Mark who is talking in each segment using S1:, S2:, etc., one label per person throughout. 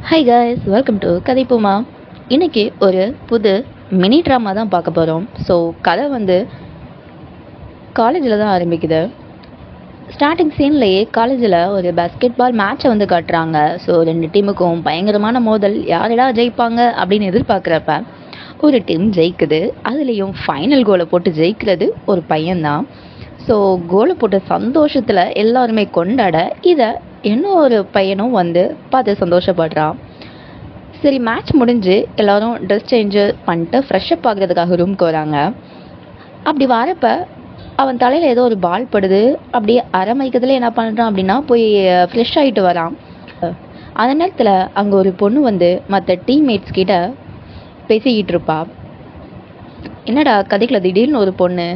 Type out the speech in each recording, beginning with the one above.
S1: High guys, welcome to கதைப்போமா. இன்னைக்கு ஒரு புது மினி ட்ராமா தான் பார்க்க போகிறோம். ஸோ கதை வந்து காலேஜில் தான் ஆரம்பிக்குது. ஸ்டார்டிங் சீன்லேயே காலேஜில் ஒரு பாஸ்கெட் பால் மேட்சை வந்து காட்டுறாங்க. ஸோ ரெண்டு டீமுக்கும் பயங்கரமான மோதல், யாரெல்லாம் ஜெயிப்பாங்க அப்படின்னு எதிர்பார்க்குறப்ப ஒரு டீம் ஜெயிக்குது. அதுலேயும் ஃபைனல் கோலை போட்டு ஜெயிக்கிறது ஒரு பையன்தான். ஸோ கோலை போட்ட சந்தோஷத்தில் எல்லாருமே கொண்டாட இதை இன்னொரு பையனும் வந்து பார்த்து சந்தோஷப்படுறான். சரி, மேட்ச் முடிஞ்சு எல்லாரும் ட்ரெஸ் சேஞ்சு பண்ணிட்டு ஃப்ரெஷ்அப் ஆகுறதுக்காக ரூம்க்கு வராங்க. அப்படி வரப்ப அவன் தலையில் ஏதோ ஒரு பால் படுது. அப்படியே அரை மயக்கத்தில் என்ன பண்ணுறான் அப்படின்னா போய் ஃப்ரெஷ் ஆகிட்டு வரான். அந்த நேரத்தில் அங்கே ஒரு பொண்ணு வந்து மற்ற டீம்மேட்ஸ் கிட்ட பேசிக்கிட்டு இருப்பா. என்னடா கதைக்குள்ள திடீர்னு ஒரு பொண்ணு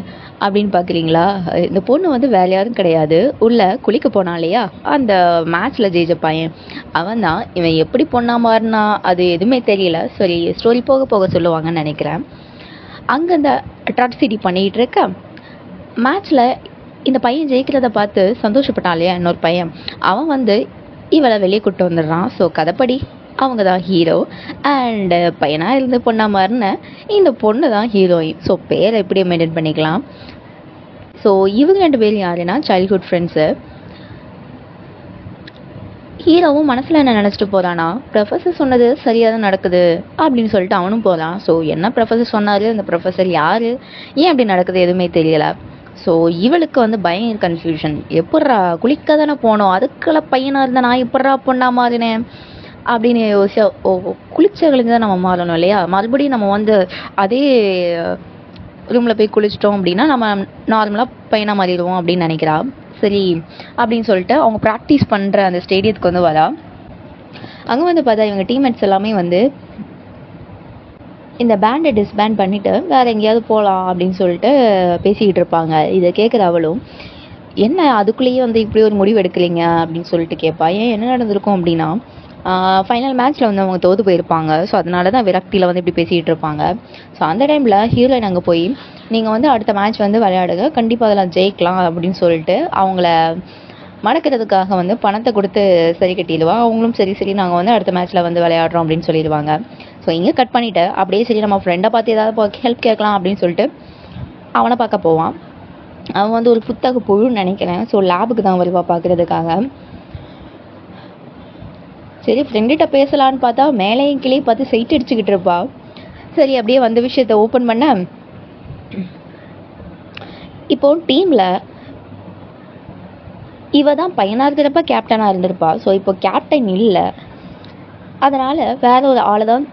S1: அப்படின்னு பார்க்குறீங்களா? இந்த பொண்ணு வந்து வேற யாரும் கிடையாது, உள்ளே குளிக்க போனான் இல்லையா, அந்த மேட்ச்சில் ஜெயிச்ச பையன் அவன் தான். இவன் எப்படி பொண்ணா மாறினா அது எதுவுமே தெரியல. சரி, ஸ்டோரி போக போக சொல்லுவாங்கன்னு நினைக்கிறேன். அங்கே இந்த அட்ராசிட்டி பண்ணிகிட்டு இருக்க மேட்ச்சில் இந்த பையன் ஜெயிக்கிறத பார்த்து சந்தோஷப்பட்டான் இல்லையா இன்னொரு பையன், அவன் வந்து இவளை வெளியே கூப்பிட்டு வந்துடுறான். ஸோ கதைப்படி அவங்க தான் ஹீரோ அண்டு பையனாக இருந்து பொண்ணா மாறின இந்த பொண்ணு தான் ஹீரோயின். ஸோ பேரை எப்படி மெயின்டைன் பண்ணிக்கலாம். ஸோ இவங்க ரெண்டு பேரும் யாருன்னா சைல்ட்ஹுட் ஃப்ரெண்ட்ஸு. ஹீரோவும் மனசில் என்ன நினச்சிட்டு போகிறானா, ப்ரொஃபஸர் சொன்னது சரியாக தான் நடக்குது அப்படின்னு சொல்லிட்டு அவனும் போகிறான். ஸோ என்ன ப்ரொஃபஸர் சொன்னார், அந்த ப்ரொஃபஸர் யார், ஏன் அப்படி நடக்குது எதுவுமே தெரியல. ஸோ இவளுக்கு வந்து பயங்கர கன்ஃபியூஷன். எப்பட்றா குளிக்க தானே போனோம், அதுக்குள்ள பையனாக இருந்தால் நான் எப்பட்றா பொண்ணா மாறினேன் அப்படின்னு யோசிச்சா, குளிச்சவங்களுக்கு தான் நம்ம மாறணும் இல்லையா, மறுபடியும் நம்ம வந்து அதே ரூமில் போய் குளிச்சிட்டோம் அப்படின்னா நம்ம நார்மலாக பையனாக மாறிடுவோம் அப்படின்னு நினைக்கிறா. சரி அப்படின்னு சொல்லிட்டு அவங்க ப்ராக்டிஸ் பண்ணுற அந்த ஸ்டேடியத்துக்கு வந்து வரா. அங்கே வந்து பார்த்தா இவங்க டீம்மேட்ஸ் எல்லாமே வந்து இந்த பேண்டை டிஸ்பேண்ட் பண்ணிவிட்டு வேறு எங்கேயாவது போகலாம் அப்படின்னு சொல்லிட்டு பேசிக்கிட்டு இருப்பாங்க. இதை கேட்குற அவளும், என்ன அதுக்குள்ளேயே வந்து இப்படி ஒரு முடிவு எடுக்கலைங்க அப்படின்னு சொல்லிட்டு கேட்பா. ஏன் என்ன நடந்திருக்கும் அப்படின்னா, ஃபைனல் மேட்ச்சில் வந்து அவங்க தோற்று போயிருப்பாங்க. ஸோ அதனால தான் விரக்தியில் வந்து இப்படி பேசிகிட்டு இருப்பாங்க. ஸோ அந்த டைமில் ஹீரோயின் அங்கே போய் நீங்கள் வந்து அடுத்த மேட்ச் வந்து விளையாடுங்க, கண்டிப்பாக அதெல்லாம் ஜெயிக்கலாம் அப்படின்னு சொல்லிட்டு அவங்கள மடக்கிறதுக்காக வந்து பணத்தை கொடுத்து சரி கட்டிடுவா. அவங்களும் சரி சரி நாங்கள் வந்து அடுத்த மேட்ச்சில் வந்து விளையாடுறோம் அப்படின்னு சொல்லிடுவாங்க. ஸோ இங்கே கட் பண்ணிவிட்டு அப்படியே சரி நம்ம ஃப்ரெண்டை பார்த்து ஏதாவது ஹெல்ப் கேட்கலாம் அப்படின்னு சொல்லிட்டு அவனை பார்க்க போவான். அவன் வந்து ஒரு புத்தக புழுன்னு நினைக்கிறேன். ஸோ லேபுக்கு தான் வருவா பார்க்குறதுக்காக. சரி ஃப்ரெண்டுகிட்ட பேசலான்னு பார்த்தா மேலேயும் கிளி பார்த்து சைட் அடிச்சுக்கிட்டு இருப்பா. சரி அப்படியே வந்த விஷயத்தை ஓப்பன் பண்ண, இப்போ டீமில் இவ தான் பையனாக இருக்கிறப்ப கேப்டனாக இருந்திருப்பா. ஸோ இப்போ கேப்டன் இல்லை, அதனால் வேற ஒரு ஆளை தான்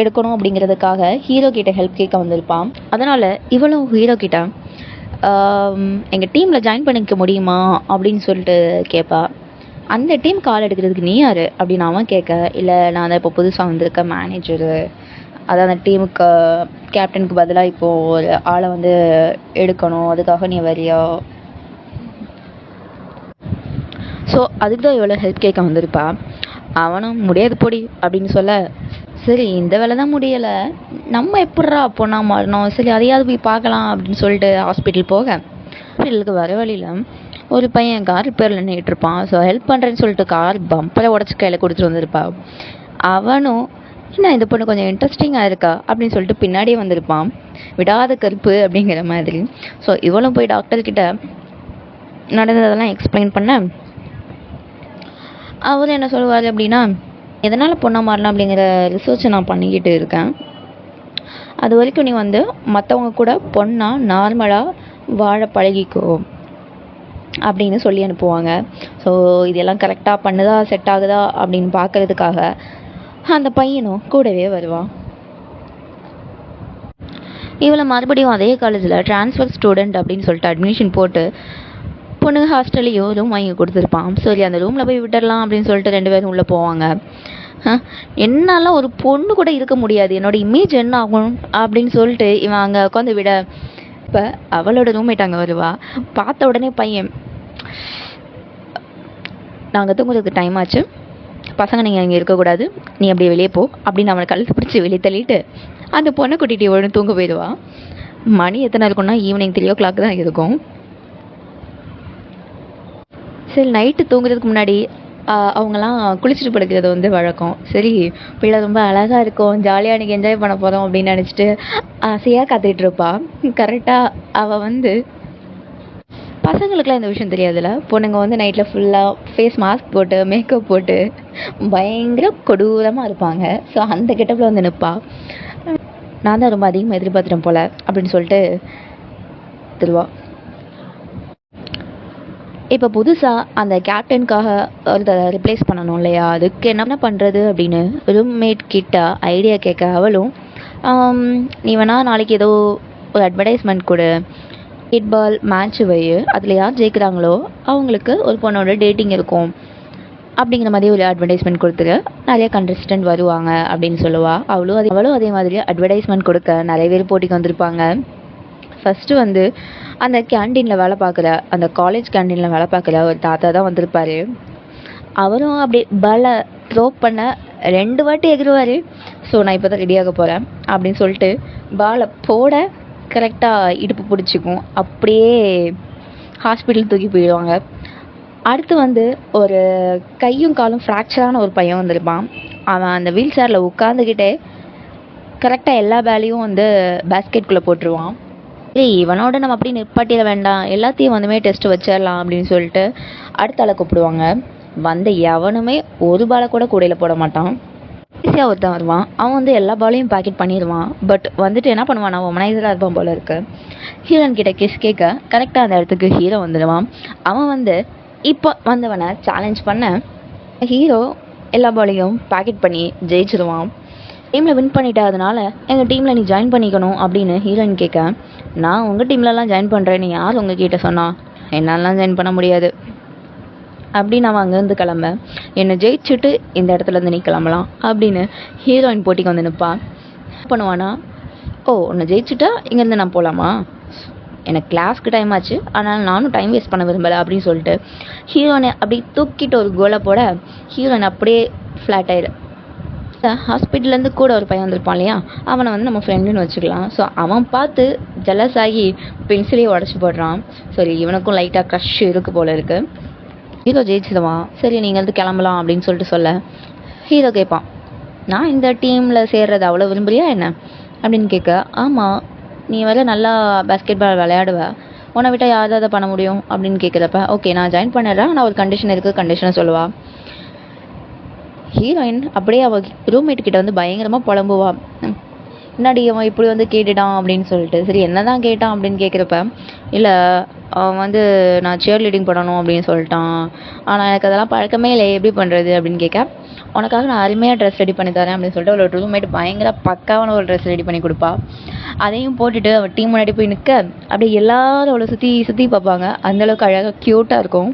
S1: எடுக்கணும் அப்படிங்கிறதுக்காக ஹீரோ கிட்ட ஹெல்ப் கேட்க வந்திருப்பான். அதனால் இவளும் ஹீரோ கிட்ட எங்கள் டீமில் ஜாயின் பண்ணிக்க முடியுமா அப்படின்னு சொல்லிட்டு கேட்பா. அந்த டீம் கால் எடுக்கிறதுக்கு நீ யார் அப்படின்னு அவன் கேட்க, இல்லை நான் தான் இப்போ புதுசாக வந்திருக்க மேனேஜரு, அதான் அந்த டீமுக்கு கேப்டனுக்கு பதிலாக இப்போது ஒரு ஆளை வந்து எடுக்கணும், அதுக்காக நீ வரியா, ஸோ அதுக்கு தான் இவ்வளோ ஹெல்ப் கேட்க வந்திருப்பா. அவனும் முடியாது பொடி அப்படின்னு சொல்ல, சரி இந்த வேலை தான் முடியலை, நம்ம எப்பட்றா பொண்ணா மாறணும், சரி அதையாவது போய் பார்க்கலாம் அப்படின்னு சொல்லிட்டு ஹாஸ்பிட்டல் போக, ஹாஸ்பிட்டலுக்கு வர வழியில் ஒரு பையன் கார் ரிப்பேரில் நின்றுட்டு இருப்பான். ஸோ ஹெல்ப் பண்ணுறேன்னு சொல்லிட்டு கார் பம்பரை உடச்சி கையில் கொடுத்துட்டு வந்திருப்பா. அவனும் என்ன இந்த பொண்ணு கொஞ்சம் இன்ட்ரெஸ்டிங்காக இருக்கா அப்படின்னு சொல்லிட்டு பின்னாடியே வந்திருப்பான், விடாத கருப்பு அப்படிங்கிற மாதிரி. ஸோ இவளும் போய் டாக்டர்கிட்ட நடந்ததெல்லாம் எக்ஸ்பிளைன் பண்ண, அவர் என்ன சொல்லுவார் அப்படின்னா, எதனால் பொண்ணா மாறலாம் அப்படிங்கிற ரிசர்ச்சை நான் பண்ணிக்கிட்டு இருக்கேன், அது வரைக்கும் நீ வந்து மற்றவங்க கூட பொண்ணா நார்மலாக வாழ பழகிக்கோ அப்படின்னு சொல்லி அனுப்புவாங்க. ஸோ இதெல்லாம் கரெக்டாக பண்ணுதா செட் ஆகுதா அப்படின்னு பார்க்கறதுக்காக அந்த பையனும் கூடவே வருவான். இவளை மறுபடியும் அதே காலேஜில் ட்ரான்ஸ்ஃபர் ஸ்டூடெண்ட் அப்படின்னு சொல்லிட்டு அட்மிஷன் போட்டு பொண்ணுங்க ஹாஸ்டல்லையும் ரூம் வாங்கி கொடுத்துருப்பான். சரி அந்த ரூமில் போய் விட்டுடலாம் அப்படின்னு சொல்லிட்டு ரெண்டு பேரும் உள்ளே போவாங்க. என்னால் ஒரு பொண்ணு கூட இருக்க முடியாது, என்னோட இமேஜ் என்ன ஆகும் அப்படின்னு சொல்லிட்டு இவன் அங்கே உட்காந்து விட, இப்போ அவளோட ரூம்மேட் அங்கே வருவா. பார்த்த உடனே பையன், நாங்கள் தூங்குறதுக்கு டைம் ஆச்சு, பசங்க நீங்கள் இங்கே இருக்கக்கூடாது, நீ அப்படியே வெளியே போ அப்படின்னு அவனை கழுத்து பிடிச்சி வெளியே தள்ளிட்டு அந்த பொண்ணை கூட்டிகிட்டு இவனு தூங்க போயிடுவா. மணி எத்தனை இருக்கும்னா ஈவினிங் 3 o'clock தான் இருக்கும். சரி நைட்டு தூங்குறதுக்கு முன்னாடி அவங்கலாம் குளிச்சுட்டு படுக்கிறது வந்து வழக்கம். சரி, பிள்ளை ரொம்ப அழகாக இருக்கும், ஜாலியாக அன்றைக்கி என்ஜாய் பண்ண போகிறோம் அப்படின்னு நினச்சிட்டு ஆசையாக காத்துக்கிட்டு இருப்பா. கரெக்டாக அவள் வந்து பசங்களுக்குலாம் இந்த விஷயம் தெரியாதுல்ல. பொண்ணுங்க வந்து நைட்டில் ஃபுல்லாக ஃபேஸ் மாஸ்க் போட்டு மேக்கப் போட்டு பயங்கர கொடூரமாக இருப்பாங்க. ஸோ அந்த கெட்டப்பில் வந்து நிற்பா. நான் தான் ரொம்ப அதிகமாக எதிர்பார்த்துட்டேன் போல் அப்படின்னு சொல்லிட்டு திருவா. இப்போ புதுசாக அந்த கேப்டனுக்காக ஒருத்தரை ரிப்ளேஸ் பண்ணணும் இல்லையா, அதுக்கு என்ன பண்ணுறது அப்படின்னு ரூம்மேட் கிட்ட ஐடியா கேட்க அவளும் நீ வேணா நாளைக்கு ஏதோ ஒரு அட்வர்டைஸ்மெண்ட் கொடு, ஃபுட்பால் மேட்ச் வை, அதில் யார் ஜெயிக்கிறாங்களோ அவங்களுக்கு ஒரு பொண்ணோட டேட்டிங் இருக்கும் அப்படிங்கிற மாதிரி ஒரு அட்வர்டைஸ்மெண்ட் கொடுத்துரு, நிறைய கண்டஸ்டன்ட் வருவாங்க அப்படின்னு சொல்லுவாள். அவளும் அதே மாதிரி அட்வர்டைஸ்மெண்ட் கொடுக்க நிறைய பேர் போட்டிக்கு வந்திருப்பாங்க. ஃபஸ்ட்டு வந்து அந்த கேண்டீனில் வேலை பார்க்குற, அந்த காலேஜ் கேண்டீனில் வேலை பார்க்குற ஒரு தாத்தா தான் வந்திருப்பார். அவரும் அப்படி பாலை த்ரோ பண்ண 2 வாட்டி எகிருவார். ஸோ நான் இப்போ தான் ரெடியாக போகிறேன் அப்படின்னு சொல்லிட்டு பாலை போட கரெக்டாக இடுப்பு பிடிச்சிக்கும், அப்படியே ஹாஸ்பிட்டல் தூக்கி போயிடுவாங்க. அடுத்து வந்து ஒரு கையும் காலும் ஃப்ராக்சரான ஒரு பையன் வந்திருப்பான். அவன் அந்த வீல் சேரில் உட்காந்துக்கிட்டே கரெக்டாக எல்லா வேலையும் வந்து பேஸ்கெட்குள்ளே போட்டுருவான். சரி, இவனோட நம்ம அப்படி நிப்பாட்டிட வேண்டாம், எல்லாத்தையும் வந்துமே டெஸ்ட் வச்சிடலாம் அப்படின்னு சொல்லிட்டு அடுத்த ஆளை கூப்பிடுவாங்க. வந்த எவனுமே ஒரு பாலை கூட கூடையில் போட மாட்டான். ஈஸியாக ஒருத்தன் வருவான். அவன் வந்து எல்லா பாலையும் பேக்கெட் பண்ணிடுவான். பட் வந்துட்டு என்ன பண்ணுவான், அவன் மனைதராக இருப்பான் போல இருக்கு. ஹீரோன் கிட்ட கிஸ் கேட்க கரெக்டாக அந்த இடத்துக்கு ஹீரோ வந்துடுவான். அவன் வந்து இப்போ வந்தவனை சேலஞ்ச் பண்ண ஹீரோ எல்லா பாலையும் பேக்கெட் பண்ணி ஜெயிச்சிருவான். டீமில் வின் பண்ணிட்டாதனால எங்கள் டீமில் நீ ஜாயின் பண்ணிக்கணும் அப்படின்னு ஹீரோயின் கேட்க, நான் உங்கள் டீம்லலாம் ஜாயின் பண்ணுறேன்னு யார் உங்கள் கிட்ட சொன்னா, என்னாலலாம் ஜாயின் பண்ண முடியாது அப்படின்னு அவன் அங்கேருந்து கிளம்ப, என்னை ஜெயிச்சுட்டு இந்த இடத்துலேருந்து நீ கிளம்பலாம் அப்படின்னு ஹீரோயின் போட்டிக்கு வந்து நிற்பான். பண்ணுவானா, ஓ உன்னை ஜெயிச்சுட்டா இங்கேருந்து நான் போகலாமா, எனக்கு கிளாஸ்க்கு டைம் ஆச்சு, அதனால் நானும் டைம் வேஸ்ட் பண்ண விரும்பலை அப்படின்னு சொல்லிட்டு ஹீரோனை அப்படி தூக்கிட்டு ஒரு கோலை போட ஹீரோயின் அப்படியே ஃப்ளாட் ஆயிடு. ஹாஸ்பிட்டல்லேருந்து கூட ஒரு பையன் வந்திருப்பான் இல்லையா, அவனை வந்து நம்ம ஃப்ரெண்டுன்னு வச்சுக்கலாம். ஸோ அவன் பார்த்து ஜெலஸ் ஆகி பென்சிலையே உடச்சி போடுறான். சரி, இவனுக்கும் லைட்டாக க்ரஷ் இருக்கு போல இருக்கு. ஹீரோ ஜெயிச்சிடுவான். சரி, நீங்கள் வந்து கிளம்பலாம் அப்படின்னு சொல்லிட்டு சொல்ல ஹீரோ கேட்பான், நான் இந்த டீமில் சேர்றது அவ்வளோ விரும்புறியா என்ன அப்படின்னு கேட்க, ஆமாம் நீ வேற நல்லா பேஸ்கெட் பால் விளையாடுவ, உன்னை விட்டால் யார் அதை பண்ண முடியும் அப்படின்னு கேட்குறப்ப, ஓகே நான் ஜாயின் பண்ணிடுறேன், நான் ஒரு கண்டிஷன் இருக்குது, கண்டிஷனை சொல்லுவாள். ஹீரோயின் அப்படியே அவள் ரூம்மேட் கிட்ட வந்து பயங்கரமாக புலம்புவா, முன்னாடி அவன் இப்படி வந்து கேட்டுட்டான் அப்படின்னு சொல்லிட்டு. சரி, என்ன தான் கேட்டான் அப்படின்னு கேட்குறப்ப, இல்லை அவன் வந்து நான் சியர் லீடிங் பண்ணணும் அப்படின்னு சொல்லிட்டான், ஆனால் எனக்கு அதெல்லாம் பழக்கமே இல்லை, எப்படி பண்ணுறது அப்படின்னு கேட்க, உனக்காக நான் அருமையாக ட்ரெஸ் ரெடி பண்ணி தரேன் அப்படின்னு சொல்லிட்டு அவளோட ரூம்மேட் பயங்கர பக்காவான ஒரு ட்ரெஸ் ரெடி பண்ணி கொடுப்பா. அதையும் போட்டுட்டு அவள் டீம் முன்னாடி போய் நிற்க அப்படியே எல்லாரும் அவளை சுற்றி சுற்றி பார்ப்பாங்க. அந்தளவுக்கு அழகாக க்யூட்டாக இருக்கும்.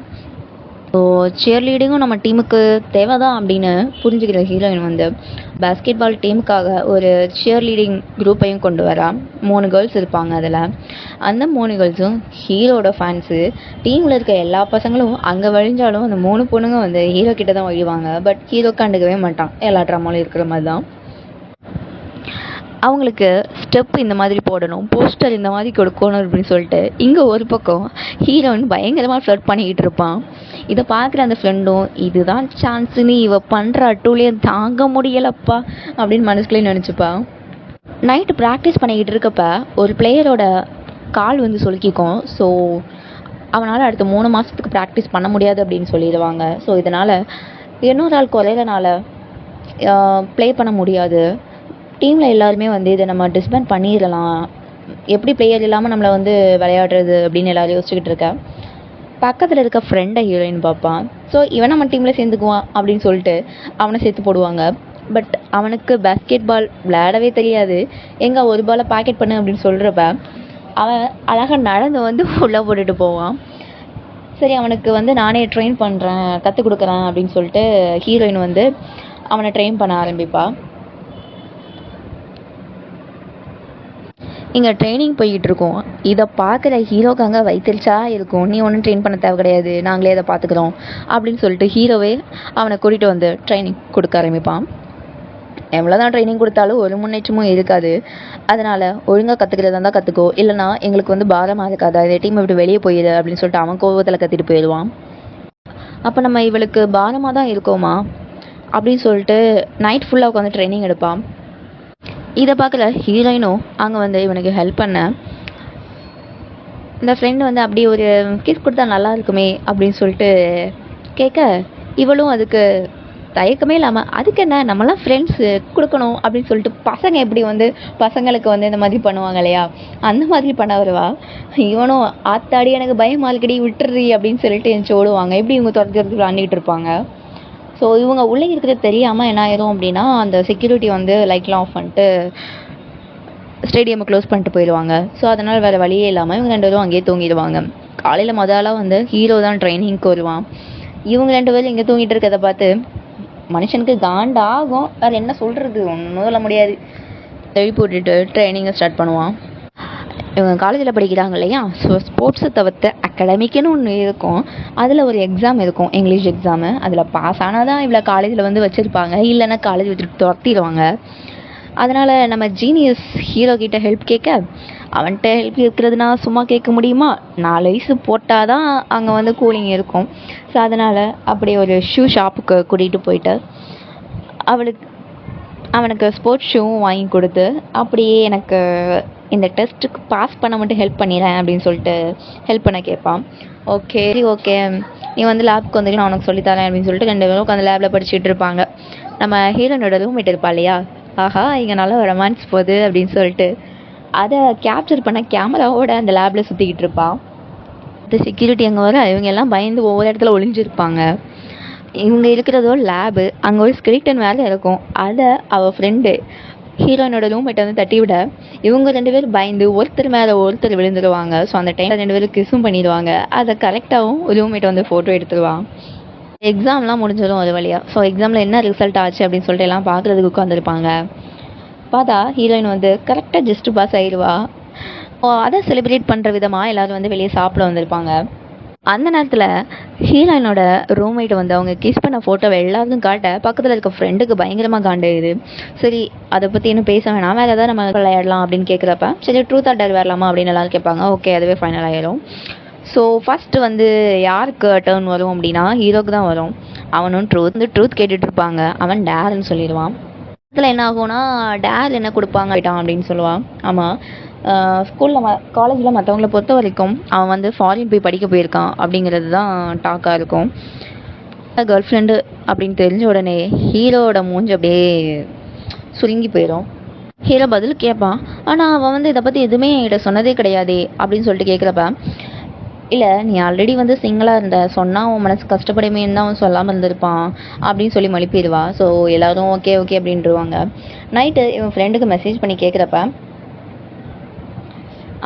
S1: ஸோ சியர் லீடிங்கும் நம்ம டீமுக்கு தேவை தான் அப்படின்னு புரிஞ்சுக்கிற ஹீரோயின் வந்து பேஸ்கெட் பால் டீமுக்காக ஒரு சியர் லீடிங் குரூப்பையும் கொண்டு வரா. 3 கேர்ள்ஸ் இருப்பாங்க. அதில் அந்த 3 கேர்ள்ஸும் ஹீரோட ஃபேன்ஸு. டீமில் இருக்க எல்லா பசங்களும் அங்கே வழிஞ்சாலும் அந்த 3 பொண்ணுங்க வந்து ஹீரோ கிட்ட தான் வழிவாங்க. பட் ஹீரோ கண்டுக்கவே மாட்டான். எல்லா ட்ராமாலும் இருக்கிற மாதிரி தான். அவங்களுக்கு ஸ்டெப் இந்த மாதிரி போடணும், போஸ்டர் இந்த மாதிரி கொடுக்கணும் அப்படின்னு சொல்லிட்டு இங்கே ஒரு பக்கம் ஹீரோயின் பயங்கரமாக ஃப்ளட் பண்ணிக்கிட்டு இருப்பான். இதை பார்க்குற அந்த ஃப்ரெண்டும் இதுதான் சான்ஸுன்னு இவ பண்ணுற அட்டூழியம் தாங்க முடியலப்பா அப்படின்னு மனசுக்குள்ளே நினச்சிப்பான். நைட்டு ப்ராக்டிஸ் பண்ணிக்கிட்டு இருக்கப்ப ஒரு பிளேயரோட கால் வந்து சொலுக்கிக்கும். ஸோ அவனால் அடுத்த 3 மாதத்துக்கு ப்ராக்டிஸ் பண்ண முடியாது அப்படின்னு சொல்லிடுவாங்க. ஸோ இதனால் இன்னொரு ஆள் குறையிறனால ப்ளே பண்ண முடியாது. டீமில் எல்லாருமே வந்து இதை நம்ம டிஸ்பேண்ட் பண்ணிடலாம், எப்படி பிளேயர் இல்லாமல் நம்மளை வந்து விளையாடுறது அப்படின்னு எல்லோரும் யோசிச்சுக்கிட்டு இருக்கேன். பக்கத்தில் இருக்க ஃப்ரெண்டை ஹீரோயின் பார்ப்பான். ஸோ இவன் நம்ம டீமில் சேர்ந்துக்குவான் அப்படின்னு சொல்லிட்டு அவனை சேர்த்து போடுவாங்க. பட் அவனுக்கு பேஸ்கெட் பால் விளையாடவே தெரியாது. எங்கே ஒரு பாலை பேக்கெட் பண்ணு அப்படின்னு சொல்கிறப்ப அவன் அழகாக நடந்து வந்து உள்ளே போட்டுட்டு போவான். சரி, அவனுக்கு வந்து நானே ட்ரெயின் பண்ணுறேன், கற்றுக் கொடுக்குறேன் அப்படின்னு சொல்லிட்டு ஹீரோயின் வந்து அவனை ட்ரெயின் பண்ண ஆரம்பிப்பாள். இங்கே ட்ரைனிங் போய்கிட்டு இருக்கோம். இதை பார்க்குற ஹீரோக்கு அங்கே வயிற்றுச்சா இருக்கும். நீ ஒன்றும் ட்ரெயின் பண்ண தேவை கிடையாது, நாங்களே அதை பார்த்துக்குறோம் அப்படின்னு சொல்லிட்டு ஹீரோவே அவனை கூட்டிகிட்டு வந்து ட்ரைனிங் கொடுக்க ஆரம்பிப்பான். எவ்வளோ தான் ட்ரைனிங் கொடுத்தாலும் ஒரு முன்னேற்றமும் இருக்காது. அதனால் ஒழுங்காக கற்றுக்கிறதா இருந்தால் கற்றுக்கோ, இல்லைனா எங்களுக்கு வந்து பாரமாக இருக்காது, இந்த டீமை விட்டு வெளியே போயிடு அப்படின்னு சொல்லிட்டு அவன் கோபத்தில் கத்திட்டு போயிடுவான். அப்போ நம்ம இவளுக்கு பாரமாக தான் இருக்கோமா அப்படின்னு சொல்லிட்டு நைட் ஃபுல்லாக உட்காந்து ட்ரைனிங் எடுப்பான். இதை பார்க்குற ஹீரோயினும் அங்கே வந்து இவனுக்கு ஹெல்ப் பண்ண இந்த ஃப்ரெண்டு வந்து அப்படி ஒரு கிஸ் கொடுத்தா நல்லா இருக்குமே அப்படின்னு சொல்லிட்டு கேட்க, இவளும் அதுக்கு தயக்கமே இல்லாமல் அதுக்கு என்ன நம்மளாம் ஃப்ரெண்ட்ஸு கொடுக்கணும் அப்படின்னு சொல்லிட்டு பசங்க எப்படி வந்து பசங்களுக்கு வந்து இந்த மாதிரி பண்ணுவாங்க இல்லையா, அந்த மாதிரி பண்ண வருவா. இவனும் ஆத்தாடி எனக்கு பயம் ஆல்ரெடி விட்டுறி அப்படின்னு சொல்லிட்டு என் ஓடுவாங்க. எப்படி இவங்க துரத்து விளாண்டிகிட்டு இருப்பாங்க. ஸோ இவங்க உள்ளே இருக்கிறது தெரியாமல் என்ன ஆயிரும் அப்படின்னா அந்த செக்யூரிட்டி வந்து லைட்லாம் ஆஃப் பண்ணிட்டு ஸ்டேடியமை க்ளோஸ் பண்ணிட்டு போயிடுவாங்க. ஸோ அதனால் வேறு வழியே இல்லாமல் இவங்க 2 பேரும் அங்கேயே தூங்கிடுவாங்க. காலையில் முதலாக வந்து ஹீரோ தான் ட்ரைனிங்க்கு வருவான். இவங்க 2 பேரும் இங்கே தூங்கிட்டு இருக்கிறத பார்த்து மனுஷனுக்கு காண்டாகும். வேறு என்ன சொல்கிறது, ஒன்றும் சொல்ல முடியாது. எழுப்பி விட்டுட்டு ட்ரைனிங்கை ஸ்டார்ட் பண்ணுவான். இவங்க காலேஜில் படிக்கிறாங்க இல்லையா, ஸோ ஸ்போர்ட்ஸை தவிர்த்து அகாடமிக்குன்னு ஒன்று இருக்கும். அதில் ஒரு எக்ஸாம் இருக்கும், இங்கிலீஷ் எக்ஸாமு. அதில் பாஸ் ஆனால் தான் இவ்வளோ காலேஜில் வந்து வச்சுருப்பாங்க, இல்லைன்னா காலேஜ் விட்டுட்டு துரத்திடுவாங்க. அதனால் நம்ம ஜீனியஸ் ஹீரோ கிட்ட ஹெல்ப் கேட்க, அவன்கிட்ட ஹெல்ப் இருக்கிறதுனா சும்மா கேட்க முடியுமா, 4 வயசு போட்டால் தான் அங்கே வந்து கூலிங் இருக்கும். ஸோ அதனால் அப்படியே ஒரு ஷூ ஷாப்புக்கு கூட்டிகிட்டு போயிட்டு அவனுக்கு ஸ்போர்ட்ஸ் ஷூவும் வாங்கி கொடுத்து, அப்படியே எனக்கு இந்த டெஸ்ட்டுக்கு பாஸ் பண்ண மட்டும் ஹெல்ப் பண்ணிடுறேன் அப்படின்னு சொல்லிட்டு ஹெல்ப் பண்ண கேட்பான். ஓகே நீ வந்து லேப்க்கு வந்து நான் உனக்கு சொல்லித்தரேன் அப்படின்னு சொல்லிட்டு 2 பேரும் உட்காந்து லேபில் படிச்சுட்டு இருப்பாங்க. நம்ம ஹீரோனோட ரூம்மேட் இருப்பா இல்லையா, ஆஹா இங்கே நல்லா ரொமான்ஸ் போகுது அப்படின்னு சொல்லிட்டு அதை கேப்சர் பண்ண கேமராவோட அந்த லேபில் சுற்றிக்கிட்டு இருப்பான். இந்த செக்யூரிட்டி அங்கே வர இவங்க எல்லாம் பயந்து ஒவ்வொரு இடத்துல ஒளிஞ்சிருப்பாங்க. இவங்க இருக்கிறதோ லேபு, அங்கே ஒரு ஸ்கெலிட்டன் வேலை இருக்கும். அதை அவள் ஃப்ரெண்டு ஹீரோயினோட ரூம்மேட்டை வந்து தட்டி விட இவங்க 2 பேரும் பயந்து ஒருத்தர் மேலே ஒருத்தர் விழுந்துருவாங்க. ஸோ அந்த டைமில் 2 பேரும் கிஸ்ஸும் பண்ணிடுவாங்க. அதை கரெக்டாகவும் ரூம்மேட் வந்து ஃபோட்டோ எடுத்துருவான். எக்ஸாம்லாம் முடிஞ்சிடும் ஒரு வழியாக. ஸோ எக்ஸாமில் என்ன ரிசல்ட் ஆச்சு அப்படின்னு சொல்லிட்டு எல்லாம் பார்க்குறதுக்கு உட்காந்துருப்பாங்க. பார்த்தா ஹீரோயின் வந்து கரெக்டாக ஜஸ்ட்டு பாஸ் ஆயிடுவா. அதை செலிப்ரேட் பண்ணுற விதமாக எல்லோரும் வந்து வெளியே சாப்பிட வந்திருப்பாங்க. அந்த நேரத்தில் ஹீரோயினோட ரூம்மேட் வந்து அவங்க கிஸ் பண்ண ஃபோட்டோவை எல்லாருக்கும் காட்ட பக்கத்தில் இருக்க ஃப்ரெண்டுக்கு பயங்கரமாக காண்டாயிடுது. சரி அதை பற்றி இன்னும் பேச வேணாம், வேறு ஏதாவது நம்ம விளையாடலாம் அப்படின்னு கேட்குறப்ப சரி ட்ரூத் ஆர் டேர் வரலாமா அப்படின்னு எல்லாரும் கேட்பாங்க. ஓகே அதுவே ஃபைனல் ஆயிடும். ஸோ ஃபஸ்ட்டு வந்து யாருக்கு டேர்ன் வரும் அப்படின்னா ஹீரோக்கு தான் வரும். அவனும் ட்ரூத் கேட்டுட்டு இருப்பாங்க. அவன் டேர்ன்னு சொல்லிடுவான். இதில் என்ன ஆகும்னா டேர் என்ன கொடுப்பாங்க அப்படின்னு சொல்லுவான். ஆமாம், ஸ்கூலில் காலேஜில் மற்றவங்கள பொறுத்த வரைக்கும் அவன் வந்து ஃபாரின் போய் படிக்க போயிருக்கான் அப்படிங்கிறது தான் டாக்காக இருக்கும். கேர்ள் ஃப்ரெண்டு அப்படின்னு தெரிஞ்ச உடனே ஹீரோவோட மூஞ்சி அப்படியே சுருங்கி போயிடும். ஹீரோ பதில் கேட்பான். ஆனால் அவன் வந்து இதை பற்றி எதுவுமே என்கிட்ட சொன்னதே கிடையாதே அப்படின்னு சொல்லிட்டு கேட்குறப்ப, இல்லை நீ ஆல்ரெடி வந்து சிங்கிளாக இருந்த, சொன்னால் அவன் மனசு கஷ்டப்படுமேன்னு தான் அவன் சொல்லாமல் இருந்திருப்பான் அப்படின்னு சொல்லி மழுப்பிடுவா. ஸோ எல்லோரும் ஓகே அப்படின்ட்டுருவாங்க. நைட்டு இவன் ஃப்ரெண்டுக்கு மெசேஜ் பண்ணி கேட்குறப்ப,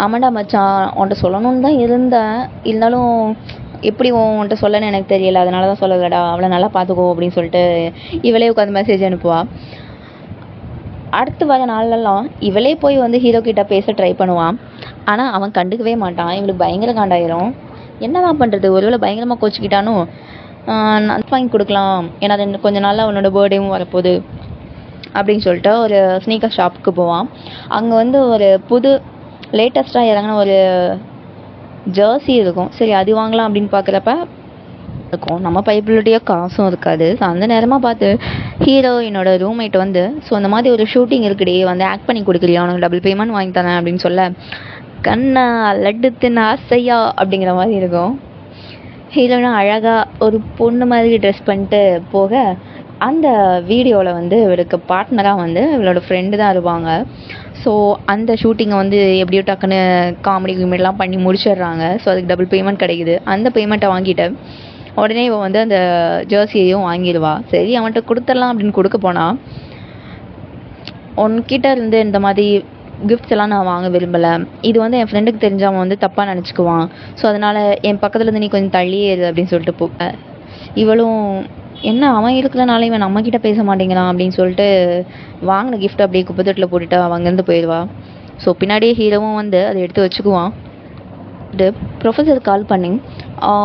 S1: ஆமாண்டா மச்சான் உன்கிட்ட சொல்லணும்னு தான் இருந்தேன், இருந்தாலும் எப்படி உன்கிட்ட சொல்லணும்னு எனக்கு தெரியல, அதனால தான் சொல்லலடா, அவளை நல்லா பார்த்துக்கோ அப்படின்னு சொல்லிட்டு இவளே உட்காந்து மெசேஜ் அனுப்புவா. அடுத்து வர நாள்லலாம் இவளே போய் வந்து ஹீரோ கிட்ட பேச ட்ரை பண்ணுவான். ஆனால் அவன் கண்டுக்கவே மாட்டான். இவளுக்கு பயங்கர காண்டாயிரும். என்னதான் பண்ணுறது, ஒருவேளை பயங்கரமாக கோச்சிக்கிட்டானோ, நான் வாங்கி கொடுக்கலாம், ஏன்னா கொஞ்ச நாளில் அவனோட பர்த்டேவும் வரப்போகுது அப்படின்னு சொல்லிட்டு ஒரு ஸ்னீக்கர் ஷாப்புக்கு போவான். அங்கே வந்து ஒரு புது லேட்டஸ்ட்டாக இறங்கின ஒரு ஜெர்சி இருக்கும். சரி அது வாங்கலாம் அப்படின்னு பார்க்குறப்ப இருக்கும் நம்ம பைபிலிட்டியாக காசும் இருக்காது. ஸோ அந்த நேரமாக பார்த்து ஹீரோயினோட ரூம்மேட் வந்து ஸோ அந்த மாதிரி ஒரு ஷூட்டிங் இருக்குடி, வந்து ஆக்ட் பண்ணி கொடுக்குறியா, உனக்கு டபுள் பேமெண்ட் வாங்கி தரேன் அப்படின்னு சொல்ல, கண்ணா லட்டு தின்ன ஆசையா அப்படிங்கிற மாதிரி இருக்கும். ஹீரோயினா அழகாக ஒரு பொண்ணு மாதிரி ட்ரெஸ் பண்ணிட்டு போக, அந்த வீடியோவில் வந்து இவளுக்கு பார்ட்னராக வந்து இவளோட ஃப்ரெண்டு தான் இருப்பாங்க. ஸோ அந்த ஷூட்டிங்கை வந்து எப்படியோ டக்குன்னு காமெடி கிமெடிலாம் பண்ணி முடிச்சிடுறாங்க. ஸோ அதுக்கு டபுள் பேமெண்ட் கிடைக்குது. அந்த பேமெண்ட்டை வாங்கிட்டு உடனே இவன் வந்து அந்த ஜெர்சியையும் வாங்கிடுவா. சரி அவன்கிட்ட கொடுத்துடலாம் அப்படின்னு கொடுக்க போனால், உன்கிட்ட இருந்து இந்த மாதிரி கிஃப்ட்ஸ் எல்லாம் நான் வாங்க விரும்பலை, இது வந்து என் ஃப்ரெண்டுக்கு தெரிஞ்ச அவன் வந்து தப்பாக நினச்சிக்குவான், ஸோ அதனால் என் பக்கத்தில் இருந்து நீ கொஞ்சம் தள்ளியே இரு அப்படின்னு சொல்லிட்டு போக, இவளும் என்ன அவன் இருக்கிறனால இவன் நம்மக்கிட்ட பேச மாட்டேங்கிறான் அப்படின்னு சொல்லிட்டு வாங்கின கிஃப்ட் அப்படியே குப்பத்தொட்டில் போட்டுட்டு அங்கேருந்து போயிடுவா. ஸோ பின்னாடியே ஹீரோவும் வந்து அதை எடுத்து வச்சுக்குவான். ப்ரொஃபஸர் கால் பண்ணி,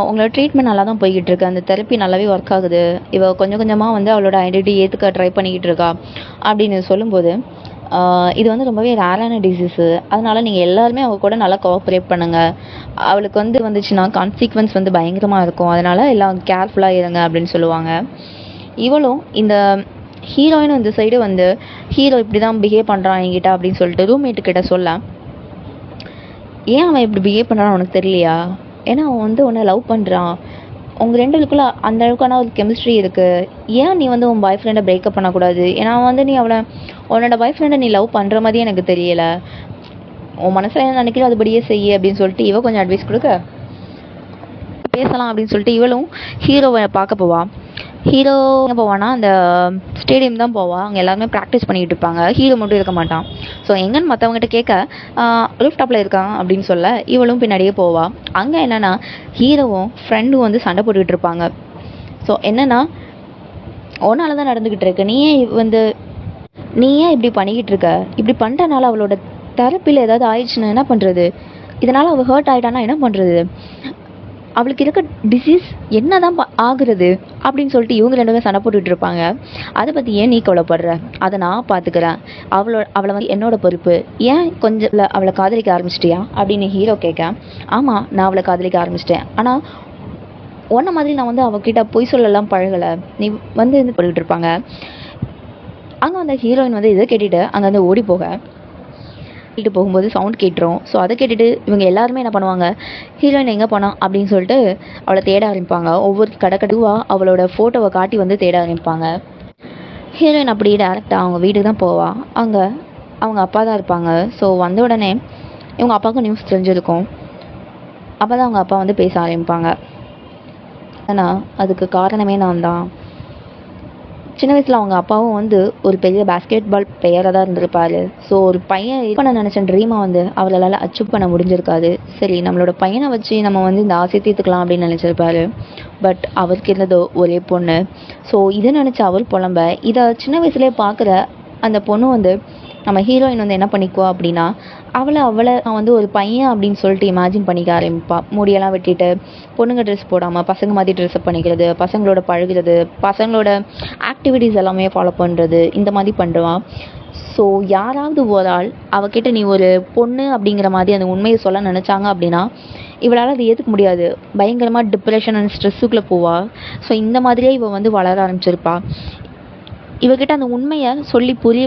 S1: உங்களோட ட்ரீட்மெண்ட் நல்லா தான் போய்கிட்டு இருக்கு, அந்த தெரப்பி நல்லாவே ஒர்க் ஆகுது, இவள் கொஞ்சம் கொஞ்சமாக வந்து அவளோட ஐடென்டிட்டி ஏற்றுக்க ட்ரை பண்ணிக்கிட்டு இருக்கா அப்படின்னு சொல்லும்போது, இது வந்து ரொம்பவே ரேரான டிசீஸு. அதனால நீங்கள் எல்லாருமே அவள் கூட நல்லா கோஆப்ரேட் பண்ணுங்கள். அவளுக்கு வந்துச்சுன்னா கான்சிக்வன்ஸ் வந்து பயங்கரமாக இருக்கும். அதனால் எல்லாம் கேர்ஃபுல்லாக இருங்க அப்படின்னு சொல்லுவாங்க. இவளும் இந்த ஹீரோயின் இந்த சைடு வந்து ஹீரோ இப்படி தான் பிஹேவ் பண்ணுறான் என்கிட்ட அப்படின்னு சொல்லிட்டு ரூம்மேட்டு கிட்ட சொல்ல, ஏன் அவன் இப்படி பிஹேவ் பண்ணுறான்னு உனக்கு தெரியலையா? ஏன்னா அவன் வந்து உன்னை லவ் பண்ணுறான். உங்கள் ரெண்டுக்குள்ளே அந்த அளவுக்கான ஒரு கெமிஸ்ட்ரி இருக்குது. ஏன் நீ வந்து உன் பாய் ஃப்ரெண்டை பிரேக்கப் பண்ணக்கூடாது? ஏன்னா வந்து நீ அவளை உன்னோட பாய் ஃப்ரெண்டை நீ லவ் பண்ணுற மாதிரியே எனக்கு தெரியலை. உன் மனசில் என்ன நினைக்கிறோ அதுபடியே செய்ய அப்படின்னு சொல்லிட்டு இவ கொஞ்சம் அட்வைஸ் கொடுக்க, பேசலாம் அப்படின்னு சொல்லிட்டு இவளும் ஹீரோவை பார்க்க போவா. ஹீரோ எங்கே போவான்னா அந்த ஸ்டேடியம் தான் போவான். அங்கே எல்லாருமே ப்ராக்டிஸ் பண்ணிக்கிட்டு இருப்பாங்க. ஹீரோ மட்டும் இருக்க மாட்டான். ஸோ எங்கன்னு மற்றவங்ககிட்ட கேட்க ரூஃப் டாப்பில் இருக்கான் அப்படின்னு சொல்ல இவளும் பின்னாடியே போவா. அங்கே என்னென்னா ஹீரோவும் ஃப்ரெண்டும் வந்து சண்டை போட்டுக்கிட்டு இருப்பாங்க. ஸோ என்னென்னா ஒன்னால தான் நடந்துக்கிட்டு இருக்கு, நீ ஏன் இப்படி பண்ணிக்கிட்டு இருக்க? இப்படி பண்ணுறனால அவளோட தெரப்பியில் ஏதாவது ஆயிடுச்சுன்னா என்ன பண்ணுறது? இதனால் அவள் ஹர்ட் ஆகிட்டானா என்ன பண்ணுறது? அவளுக்கு இருக்க டிசீஸ் என்ன தான் ஆகுறது அப்படின்னு சொல்லிட்டு இவங்க ரெண்டு பேரும் சண்டை போட்டுட்டு இருப்பாங்க. அதை பற்றி ஏன் நீ கவலைப்படுற? அதை நான் பார்த்துக்கிறேன். அவளை வந்து என்னோட பொறுப்பு. ஏன் கொஞ்சம் அவளை காதலிக்க ஆரம்பிச்சிட்டியா அப்படின்னு ஹீரோ கேட்க, ஆமாம் நான் அவளை காதலிக்க ஆரம்பிச்சிட்டேன். ஆனால் ஒன்ன மாதிரி நான் வந்து அவகிட்ட பொய் சொல்லலாம் பழகலை. நீ வந்து போட்டுக்கிட்டு இருப்பாங்க. அங்கே வந்து ஹீரோயின் வந்து இதை கேட்டுட்டு அங்கே வந்து ஓடி போகும்போது சவுண்ட் கேட்டுரும். ஸோ அதை கேட்டுட்டு இவங்க எல்லாருமே என்ன பண்ணுவாங்க, ஹீரோயின் எங்கே போனா அப்படின்னு சொல்லிட்டு அவளை தேட ஆரம்பிப்பாங்க. ஒவ்வொரு கடைக்கடுவாக அவளோட ஃபோட்டோவை காட்டி வந்து தேட ஆரம்பிப்பாங்க. ஹீரோயின் அப்படியே டேரெக்டாக அவங்க வீட்டுக்கு தான் போவா. அங்கே அவங்க அப்பா தான் இருப்பாங்க. ஸோ வந்த உடனே இவங்க அப்பாவுக்கு நியூஸ் தெரிஞ்சிருக்கும். அப்போ தான் அவங்க அப்பா வந்து பேச ஆரம்பிப்பாங்க. ஆனால் அதுக்கு காரணமே நான் தான். சின்ன வயசில் அவங்க அப்பாவும் வந்து ஒரு பெரிய பேஸ்கெட் பால் பிளேயராக தான் இருந்திருப்பாரு. ஸோ ஒரு பையன் இது பண்ண நினச்ச ட்ரீமை வந்து அவளால் அச்சீவ் பண்ண முடிஞ்சிருக்காது. சரி நம்மளோட பையனை வச்சு நம்ம வந்து இந்த ஆசை தீர்த்துக்கலாம் அப்படின்னு நினச்சிருப்பாரு. பட் அவருக்கு இருந்தது ஒரே பொண்ணு. ஸோ இதை நினச்சி அவள் புலம்ப, இதை சின்ன வயசுலேயே பார்க்குற அந்த பொண்ணு வந்து நம்ம ஹீரோயின் வந்து என்ன பண்ணிக்குவா அப்படின்னா அவளை வந்து ஒரு பையன் அப்படின்னு சொல்லிட்டு இமேஜின் பண்ணிக்க ஆரம்பிப்பா. முடியெல்லாம் வெட்டிட்டு பொண்ணுங்க ட்ரெஸ் போடாமல் பசங்க மாதிரி ட்ரெஸ்அப் பண்ணிக்கிறது, பசங்களோட பழகிறது, பசங்களோட ஆக்டிவிட்டீஸ் எல்லாமே ஃபாலோ பண்ணுறது, இந்த மாதிரி பண்ணுவான். ஸோ யாராவது ஒரு ஆள் அவகிட்ட நீ ஒரு பொண்ணு அப்படிங்கிற மாதிரி அந்த உண்மையை சொல்ல நினச்சாங்க அப்படின்னா இவளால் அது ஏற்றுக்க முடியாது. பயங்கரமாக டிப்ரெஷன் அண்ட் ஸ்ட்ரெஸ்ஸுக்குள்ளே போவா. ஸோ இந்த மாதிரியே இவள் வந்து வளர ஆரம்பிச்சிருப்பா. இவகிட்ட அந்த உண்மையை சொல்லி புரிய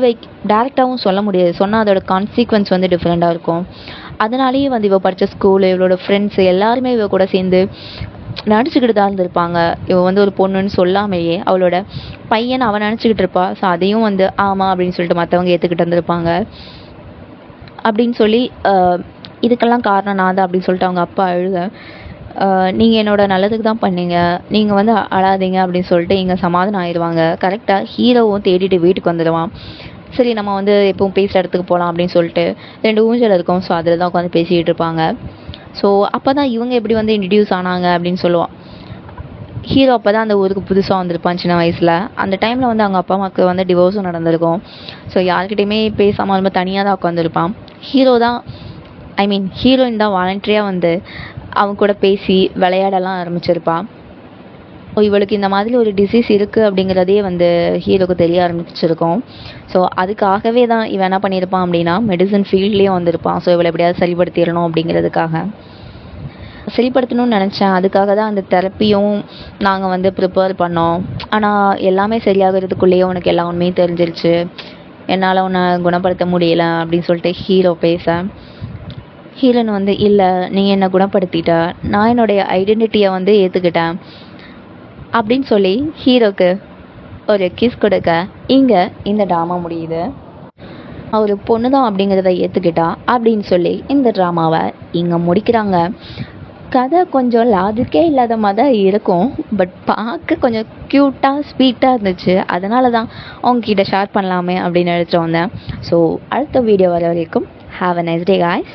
S1: டேரெக்டாகவும் சொல்ல முடியாது. சொன்னால் அதோட கான்சிக்வன்ஸ் வந்து டிஃப்ரெண்ட்டாக இருக்கும். அதனாலேயே வந்து இவள் படித்த ஸ்கூலு, இவளோட ஃப்ரெண்ட்ஸு எல்லாருமே இவ கூட சேர்ந்து நடிச்சுக்கிட்டு தான் இருந்திருப்பாங்க. இவள் வந்து ஒரு பொண்ணுன்னு சொல்லாமையே அவளோட பையன் அவன் நினச்சிக்கிட்டு இருப்பா. ஸோ அதையும் வந்து ஆமாம் அப்படின்னு சொல்லிட்டு மற்றவங்க ஏற்றுக்கிட்டு வந்திருப்பாங்க. அப்படின்னு சொல்லி இதுக்கெல்லாம் காரணம் நான் தான் அப்படின்னு சொல்லிட்டு அவங்க அப்பா அழுக, நீங்கள் என்னோட நல்லதுக்கு தான் பண்ணீங்க, நீங்கள் வந்து அழாதீங்க அப்படின்னு சொல்லிட்டு இங்கே சமாதானம் ஆயிடுவாங்க. கரெக்டாக ஹீரோவும் தேடிட்டு வீட்டுக்கு வந்துடுவான். சரி நம்ம வந்து எப்பவும் பேசுகிற இடத்துக்கு போகலாம் அப்படின்னு சொல்லிட்டு 2 ஊஞ்சல் இருக்கும். ஸோ அதில் தான் உட்காந்து பேசிக்கிட்டு இருப்பாங்க. ஸோ அப்போ தான் இவங்க எப்படி வந்து இன்ட்ரடியூஸ் ஆனாங்க அப்படின்னு சொல்லுவான். ஹீரோ அப்போ தான் அந்த ஊருக்கு புதுசாக வந்திருப்பான் சின்ன வயசில். அந்த டைமில் வந்து அவங்க அப்பா அம்மாவுக்கு வந்து டிவோர்ஸும் நடந்திருக்கும். ஸோ யார்கிட்டையுமே பேசாமல் ரொம்ப தனியாக தான் உட்காந்துருப்பான். ஹீரோயின் தான் வாலண்டரியாக வந்து அவங்க கூட பேசி விளையாடலாம் ஆரம்பிச்சிருப்பான். இவளுக்கு இந்த மாதிரி ஒரு டிசீஸ் இருக்குது அப்படிங்கிறதே வந்து ஹீரோக்கு தெரிய ஆரம்பிச்சிருக்கும். ஸோ அதுக்காகவே தான் இவன் என்ன பண்ணியிருப்பான் அப்படின்னா மெடிசன் ஃபீல்ட்லேயும் வந்திருப்பான். ஸோ இவளை எப்படியாவது சரிப்படுத்திடணும் அப்படிங்கிறதுக்காக சரிப்படுத்தணும்னு நினச்சேன். அதுக்காக தான் அந்த தெரப்பியும் நாங்கள் வந்து ப்ரிப்பேர் பண்ணோம். ஆனால் எல்லாமே சரியாகிறதுக்குள்ளேயே உனக்கு எல்லா உண்மையும் தெரிஞ்சிருச்சு, என்னால் உன்னை குணப்படுத்த முடியல அப்படின்னு சொல்லிட்டு ஹீரோ பேச, ஹீரோயின் வந்து இல்லை நீ என்னை குணப்படுத்திட்ட, நான் என்னுடைய ஐடென்டிட்டியை வந்து ஏற்றுக்கிட்டேன் அப்படின்னு சொல்லி ஹீரோக்கு ஒரு கிஸ் கொடுக்க இங்கே இந்த ட்ராமா முடியுது. ஒரு பொண்ணு தான் அப்படிங்கிறத ஏற்றுக்கிட்டா அப்படின்னு சொல்லி இந்த ட்ராமாவை இங்கே முடிக்கிறாங்க. கதை கொஞ்சம் லாஜிக்கே இல்லாத மாதிரி தான் இருக்கும். பட் பார்க்க கொஞ்சம் க்யூட்டாக ஸ்வீட்டாக இருந்துச்சு. அதனால தான் உங்ககிட்ட ஷேர் பண்ணலாமே அப்படின்னு நினச்சிட்டு வந்தேன். ஸோ அடுத்த வீடியோ வர வரைக்கும் have a nice day guys.